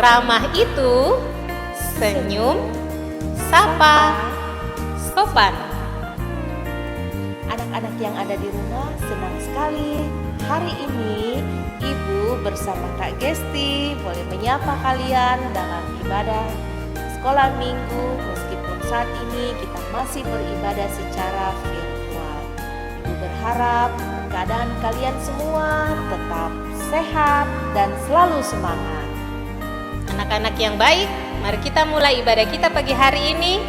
ramah itu senyum, sapa, sopan. Anak-anak yang ada di rumah senang sekali. Hari ini Ibu bersama Kak Gesti boleh menyapa kalian dalam ibadah sekolah minggu, meskipun saat ini kita masih beribadah secara virtual. Ibu berharap keadaan kalian semua tetap sehat dan selalu semangat. Anak-anak yang baik, mari kita mulai ibadah kita pagi hari ini.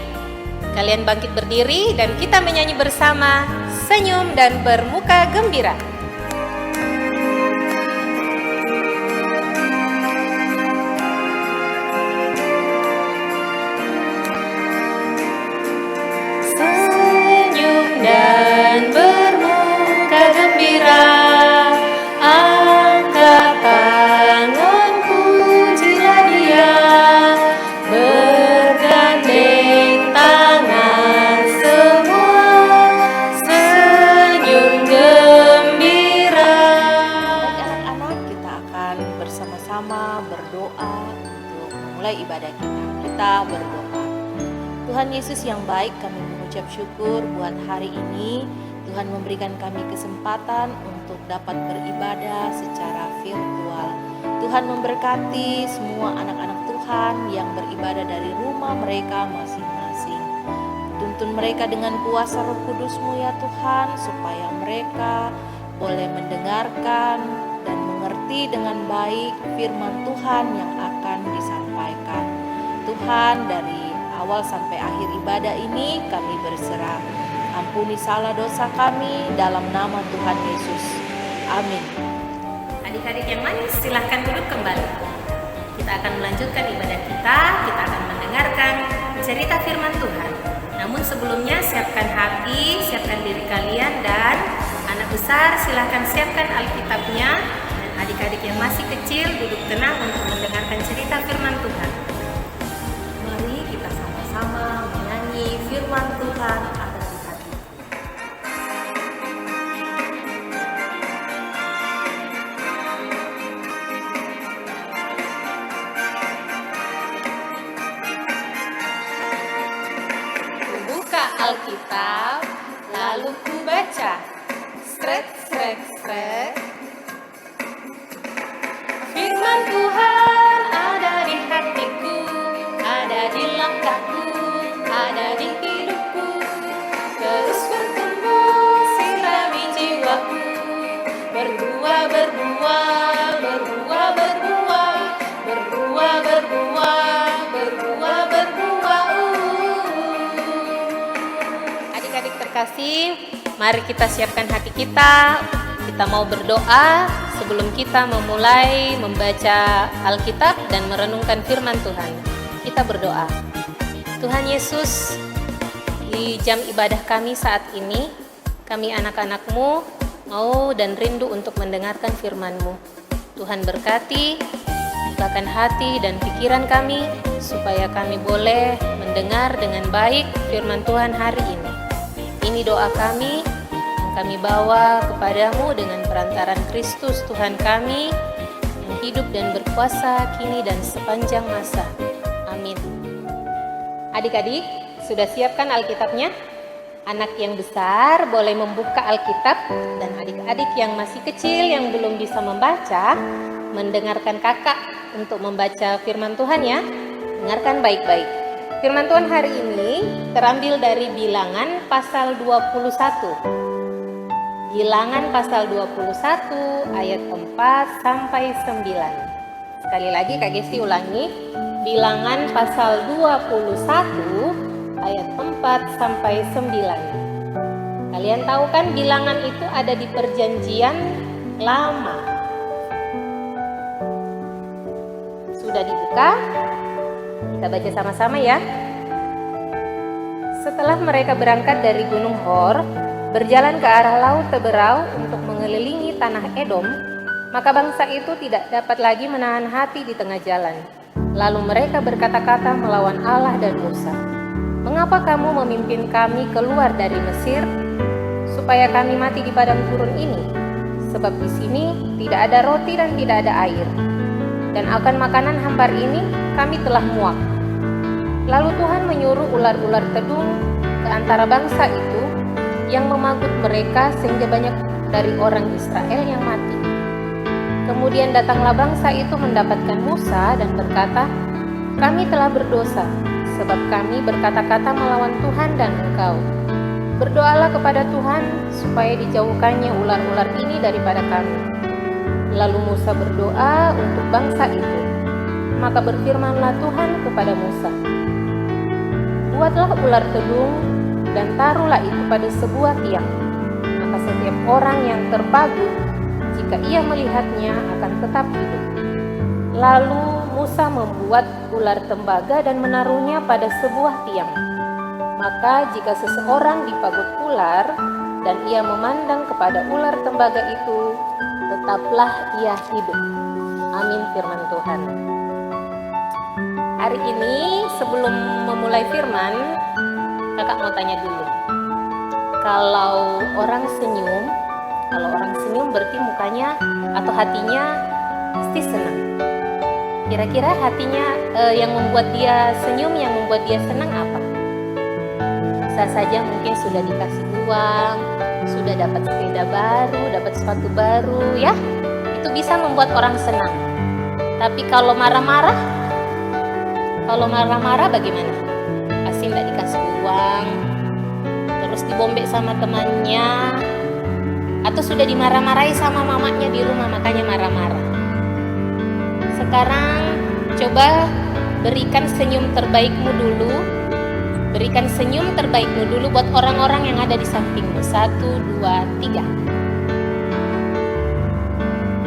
Kalian bangkit berdiri dan kita menyanyi bersama, senyum dan bermuka gembira. Senyum dan bermuka gembira, angkat tangan pujilah Dia, bergandeng tangan semua, senyum gembira. Baik anak-anak, kita akan bersama-sama berdoa untuk memulai ibadah kita. Kita berdoa. Tuhan Yesus yang baik, kami mengucap syukur buat hari ini. Tuhan memberikan kami kesempatan untuk dapat beribadah secara virtual. Tuhan memberkati semua anak-anak Tuhan yang beribadah dari rumah mereka masing-masing. Tuntun mereka dengan kuasa Roh Kudus-Mu ya Tuhan, supaya mereka boleh mendengarkan dan mengerti dengan baik firman Tuhan yang akan disampaikan. Tuhan, dari awal sampai akhir ibadah ini kami berserah. Ampuni salah dosa kami dalam nama Tuhan Yesus. Amin. Adik-adik yang manis, silahkan duduk kembali. Kita akan melanjutkan ibadah kita akan mendengarkan cerita firman Tuhan. Namun sebelumnya siapkan hati, siapkan diri kalian, dan anak besar silahkan siapkan Alkitabnya. Dan adik-adik yang masih kecil duduk tenang untuk mendengarkan cerita firman Tuhan. Mari kita sama-sama menyanyi firman Tuhan ada di hati. Buka Alkitab, lalu ku baca. Srek, srek, srek. Firman Tuhan ada di hatiku, ada di langkahku, ada di hidupku. Terus bertumbuh, sirami jiwaku. Berbuah, berbuah, berbuah, berbuah. Berbuah, berbuah, berbuah, berbuah. Adik-adik terkasih, mari kita siapkan hati kita. Kita mau berdoa sebelum kita memulai membaca Alkitab dan merenungkan firman Tuhan. Kita berdoa. Tuhan Yesus, di jam ibadah kami saat ini, kami anak-anak-Mu mau dan rindu untuk mendengarkan firman-Mu. Tuhan berkati, bukakan hati dan pikiran kami, supaya kami boleh mendengar dengan baik firman Tuhan hari ini. Ini doa kami yang kami bawa kepadamu dengan perantaran Kristus Tuhan kami, yang hidup dan berkuasa kini dan sepanjang masa. Amin. Adik-adik, sudah siapkan Alkitabnya? Anak yang besar boleh membuka Alkitab, dan adik-adik yang masih kecil yang belum bisa membaca, mendengarkan kakak untuk membaca firman Tuhan ya. Dengarkan baik-baik. Firman Tuhan hari ini terambil dari Bilangan pasal 21. Bilangan pasal 21 ayat 4 sampai 9. Sekali lagi Kak Gesti ulangi. Bilangan pasal 21 ayat 4 sampai 9. Kalian tahu kan bilangan itu ada di perjanjian lama. Sudah dibuka? Kita baca sama-sama ya. Setelah mereka berangkat dari Gunung Hor, berjalan ke arah Laut Teberau untuk mengelilingi tanah Edom, maka bangsa itu tidak dapat lagi menahan hati di tengah jalan. Lalu mereka berkata-kata melawan Allah dan Musa, "Mengapa kamu memimpin kami keluar dari Mesir, supaya kami mati di padang gurun ini? Sebab di sini tidak ada roti dan tidak ada air." dan akan makanan hambar ini kami telah muak. Lalu Tuhan menyuruh ular-ular tedung ke antara bangsa itu yang memagut mereka sehingga banyak dari orang Israel yang mati. Kemudian datanglah bangsa itu mendapatkan Musa dan berkata, "Kami telah berdosa, sebab kami berkata-kata melawan Tuhan dan engkau. Berdoalah kepada Tuhan supaya dijauhkannya ular-ular ini daripada kami." Lalu Musa berdoa untuk bangsa itu. Maka berfirmanlah Tuhan kepada Musa, "Buatlah ular tedung dan taruhlah itu pada sebuah tiang. Maka setiap orang yang terpagut, jika ia melihatnya akan tetap hidup." Lalu Musa membuat ular tembaga dan menaruhnya pada sebuah tiang. Maka jika seseorang dipagut ular dan ia memandang kepada ular tembaga itu, tetaplah ia hidup. Amin, firman Tuhan. Hari ini sebelum memulai firman, kakak mau tanya dulu. Kalau orang senyum berarti mukanya atau hatinya pasti senang. Kira-kira hatinya yang membuat dia senyum, yang membuat dia senang apa? Bisa saja mungkin sudah dikasih uang, sudah dapat sepeda baru, dapat sepatu baru, ya. Itu bisa membuat orang senang. Tapi kalau marah-marah bagaimana? Pasti tidak dikasih uang, terus dibombek sama temannya, atau sudah dimarah-marahi sama mamanya di rumah makanya marah-marah. Sekarang coba berikan senyum terbaikmu dulu. Berikan senyum terbaikmu dulu buat orang-orang yang ada di sampingmu. 1, 2, 3.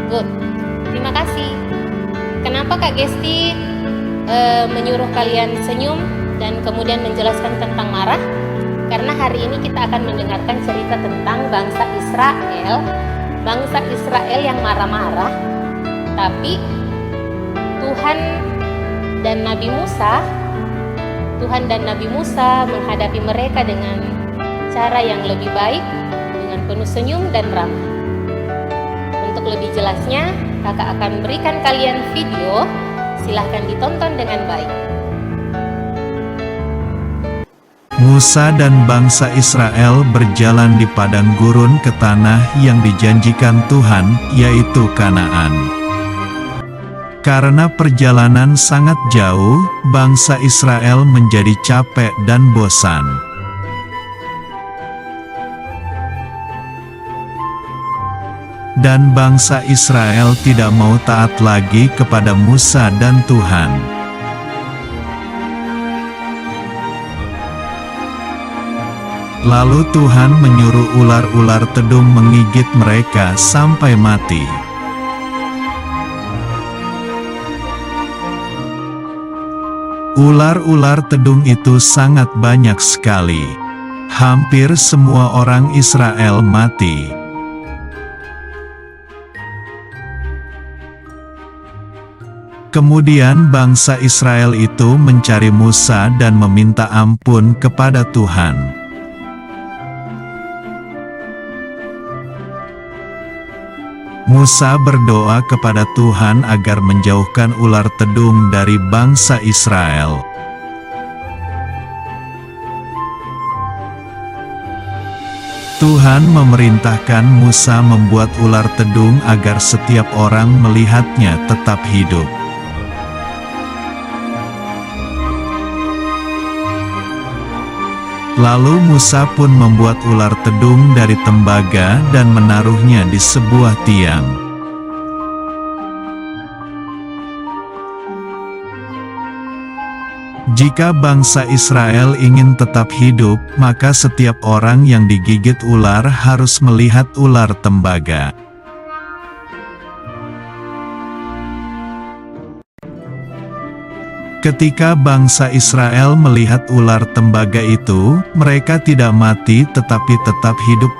Good. Terima kasih. Kenapa Kak Gesti menyuruh kalian senyum dan kemudian menjelaskan tentang marah? Karena hari ini kita akan mendengarkan cerita tentang bangsa Israel. Bangsa Israel yang marah-marah, tapi Tuhan dan Nabi Musa menghadapi mereka dengan cara yang lebih baik, dengan penuh senyum dan ramah. Untuk lebih jelasnya, kakak akan berikan kalian video. Silahkan ditonton dengan baik. Musa dan bangsa Israel berjalan di padang gurun ke tanah yang dijanjikan Tuhan, yaitu Kanaan. Karena perjalanan sangat jauh, bangsa Israel menjadi capek dan bosan. Dan bangsa Israel tidak mau taat lagi kepada Musa dan Tuhan. Lalu Tuhan menyuruh ular-ular tedung menggigit mereka sampai mati. Ular-ular tedung itu sangat banyak sekali. Hampir semua orang Israel mati. Kemudian bangsa Israel itu mencari Musa dan meminta ampun kepada Tuhan. Musa berdoa kepada Tuhan agar menjauhkan ular tedung dari bangsa Israel. Tuhan memerintahkan Musa membuat ular tedung agar setiap orang melihatnya tetap hidup. Lalu Musa pun membuat ular tedung dari tembaga dan menaruhnya di sebuah tiang. Jika bangsa Israel ingin tetap hidup, maka setiap orang yang digigit ular harus melihat ular tembaga. Ketika bangsa Israel melihat ular tembaga itu, mereka tidak mati tetapi tetap hidup.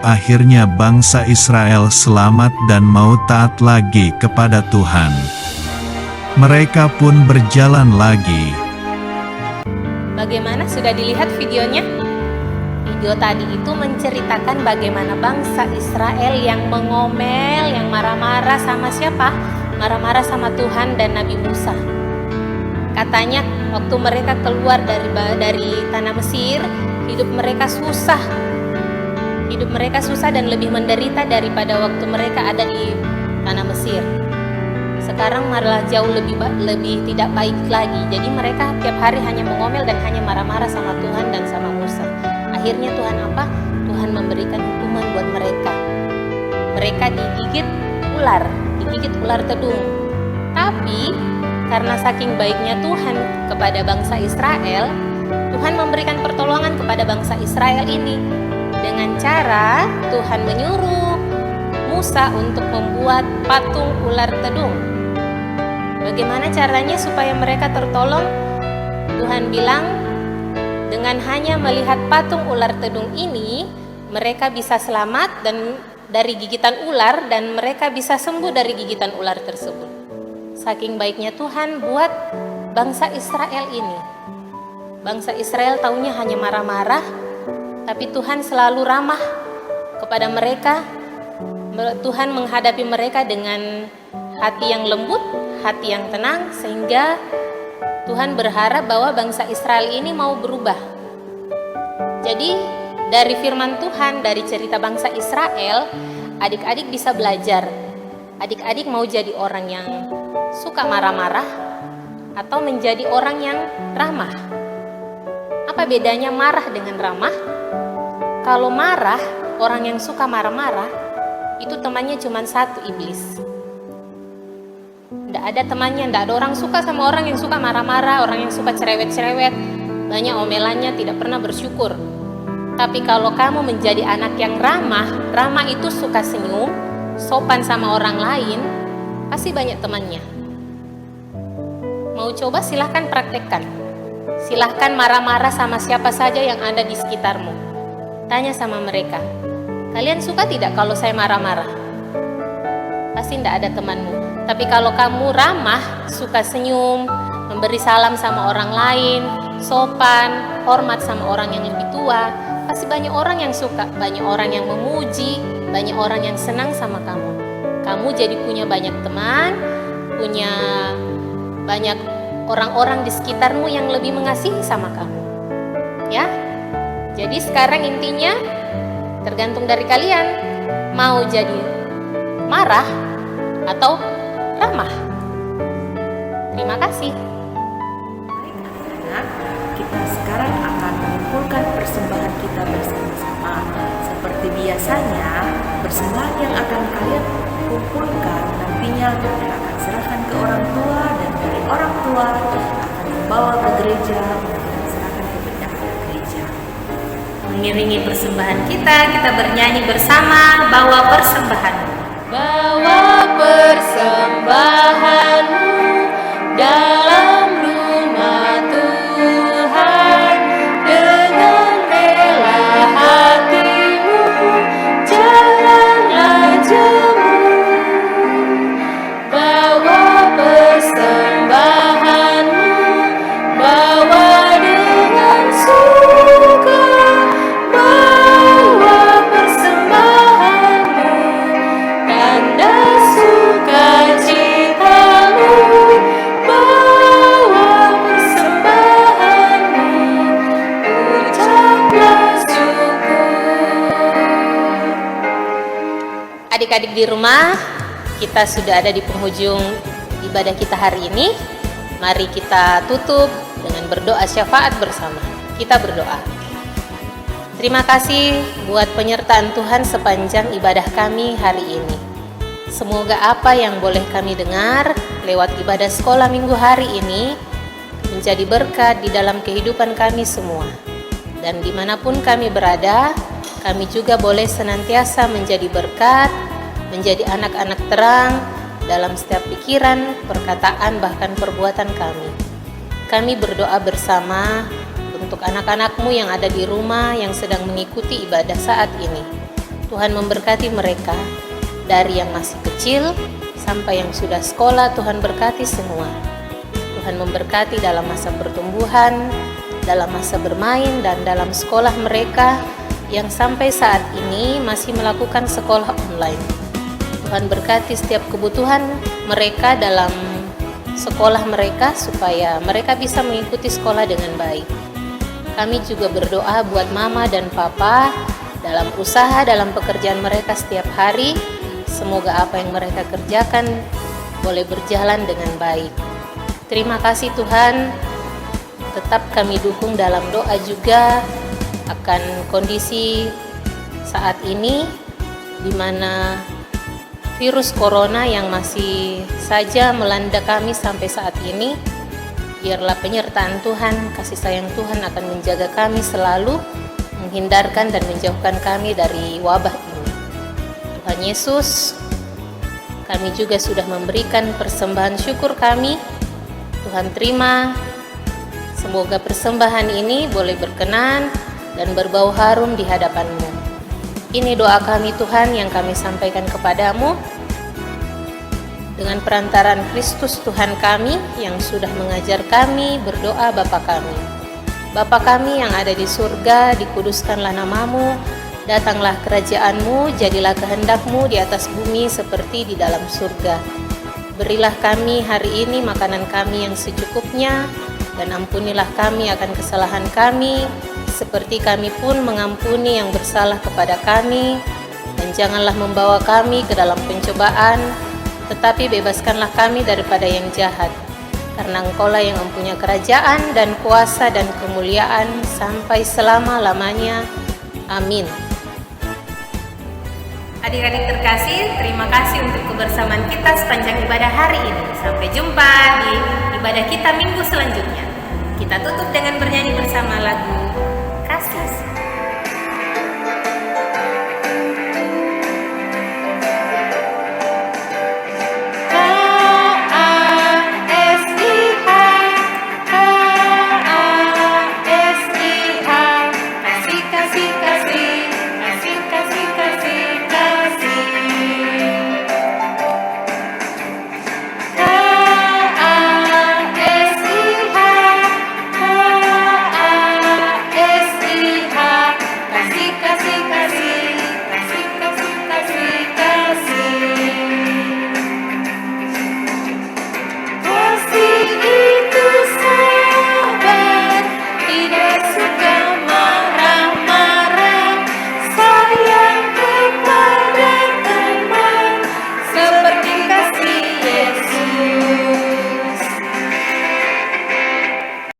Akhirnya bangsa Israel selamat dan mau taat lagi kepada Tuhan. Mereka pun berjalan lagi. Bagaimana, sudah dilihat videonya? video tadi itu menceritakan bagaimana bangsa Israel yang mengomel, yang marah-marah sama siapa? Marah-marah sama Tuhan dan Nabi Musa. Katanya waktu mereka keluar dari tanah Mesir, hidup mereka susah. Hidup mereka susah dan lebih menderita daripada waktu mereka ada di tanah Mesir. Sekarang malah jauh lebih tidak baik lagi. Jadi mereka tiap hari hanya mengomel dan hanya marah-marah sama Tuhan dan sama Musa. Akhirnya Tuhan apa? Tuhan memberikan hukuman buat mereka. Mereka digigit ular tedung. Tapi karena saking baiknya Tuhan kepada bangsa Israel, Tuhan memberikan pertolongan kepada bangsa Israel ini dengan cara Tuhan menyuruh Musa untuk membuat patung ular tedung. Bagaimana caranya supaya mereka tertolong? Tuhan bilang, dengan hanya melihat patung ular tedung ini, mereka bisa selamat dan dari gigitan ular dan mereka bisa sembuh dari gigitan ular tersebut. Saking baiknya Tuhan buat bangsa Israel ini. Bangsa Israel taunya hanya marah-marah, tapi Tuhan selalu ramah kepada mereka. Tuhan menghadapi mereka dengan hati yang lembut, hati yang tenang, sehingga Tuhan berharap bahwa bangsa Israel ini mau berubah. Jadi dari firman Tuhan, dari cerita bangsa Israel, adik-adik bisa belajar. Adik-adik mau jadi orang yang suka marah-marah atau menjadi orang yang ramah? Apa bedanya marah dengan ramah? Kalau marah, orang yang suka marah-marah, itu temannya cuma satu, iblis. Tidak ada temannya, tidak ada orang suka sama orang yang suka marah-marah, orang yang suka cerewet-cerewet, banyak omelannya, tidak pernah bersyukur. Tapi kalau kamu menjadi anak yang ramah itu suka senyum, sopan sama orang lain, pasti banyak temannya. Mau coba silahkan praktekkan. Silahkan marah-marah sama siapa saja yang ada di sekitarmu. Tanya sama mereka, kalian suka tidak kalau saya marah-marah? Pasti tidak ada temanmu. Tapi kalau kamu ramah, suka senyum, memberi salam sama orang lain, sopan, hormat sama orang yang lebih tua, pasti banyak orang yang suka, banyak orang yang memuji, banyak orang yang senang sama kamu. Kamu jadi punya banyak teman, punya banyak orang-orang di sekitarmu yang lebih mengasihi sama kamu. Ya, jadi sekarang intinya tergantung dari kalian, mau jadi marah atau ramah. Terima kasih. Baik anak-anak, kita sekarang akan mengumpulkan persembahan kita bersama-sama. Seperti biasanya, persembahan yang akan kalian kumpulkan nantinya kita akan serahkan ke orang tua, dan dari orang tua akan membawa ke gereja untuk serahkan ke pendeta gereja. Mengiringi persembahan kita bernyanyi bersama, bawa persembahan. Bawa persembahanmu dalam rumah Tuhan, dengan rela hatimu jalanlah jemu. Bawa persembahanmu, bawa dengan suka, bawa persembahanmu, tanda sukacitamu, bawa persembahanmu, ucaplah syukur. Adik-adik di rumah, kita sudah ada di penghujung ibadah kita hari ini. Mari kita tutup dengan berdoa syafaat bersama. Kita berdoa. Terima kasih buat penyertaan Tuhan sepanjang ibadah kami hari ini. Semoga apa yang boleh kami dengar lewat ibadah sekolah minggu hari ini menjadi berkat di dalam kehidupan kami semua. Dan dimanapun kami berada, kami juga boleh senantiasa menjadi berkat, menjadi anak-anak terang dalam setiap pikiran, perkataan, bahkan perbuatan kami. Kami berdoa bersama untuk anak-anak-Mu yang ada di rumah yang sedang mengikuti ibadah saat ini. Tuhan memberkati mereka, dari yang masih kecil sampai yang sudah sekolah. Tuhan berkati semua. Tuhan memberkati dalam masa pertumbuhan, dalam masa bermain, dan dalam sekolah mereka. yang sampai saat ini masih melakukan sekolah online. Tuhan berkati setiap kebutuhan mereka dalam sekolah mereka supaya mereka bisa mengikuti sekolah dengan baik. Kami juga berdoa buat mama dan papa dalam usaha, dalam pekerjaan mereka setiap hari. Semoga apa yang mereka kerjakan boleh berjalan dengan baik. Terima kasih Tuhan. Tetap kami dukung dalam doa juga akan kondisi saat ini di mana virus corona yang masih saja melanda kami sampai saat ini. Biarlah penyertaan Tuhan, kasih sayang Tuhan akan menjaga kami selalu, menghindarkan dan menjauhkan kami dari wabah ini. Tuhan Yesus, kami juga sudah memberikan persembahan syukur kami. Tuhan terima. Semoga persembahan ini boleh berkenan dan berbau harum di hadapan-Mu. Ini doa kami Tuhan yang kami sampaikan kepadamu dengan perantaran Kristus Tuhan kami yang sudah mengajar kami berdoa Bapa kami. Bapa kami yang ada di surga, dikuduskanlah nama-Mu, datanglah kerajaan-Mu, jadilah kehendak-Mu di atas bumi seperti di dalam surga. Berilah kami hari ini makanan kami yang secukupnya, dan ampunilah kami akan kesalahan kami, seperti kami pun mengampuni yang bersalah kepada kami. Dan janganlah membawa kami ke dalam pencobaan, tetapi bebaskanlah kami daripada yang jahat. Karena Engkaulah yang mempunyai kerajaan dan kuasa dan kemuliaan sampai selama-lamanya. Amin. Adik-adik terkasih, terima kasih untuk kebersamaan kita sepanjang ibadah hari ini. Sampai jumpa di ibadah kita minggu selanjutnya. Kita tutup dengan bernyanyi bersama lagu Kasih.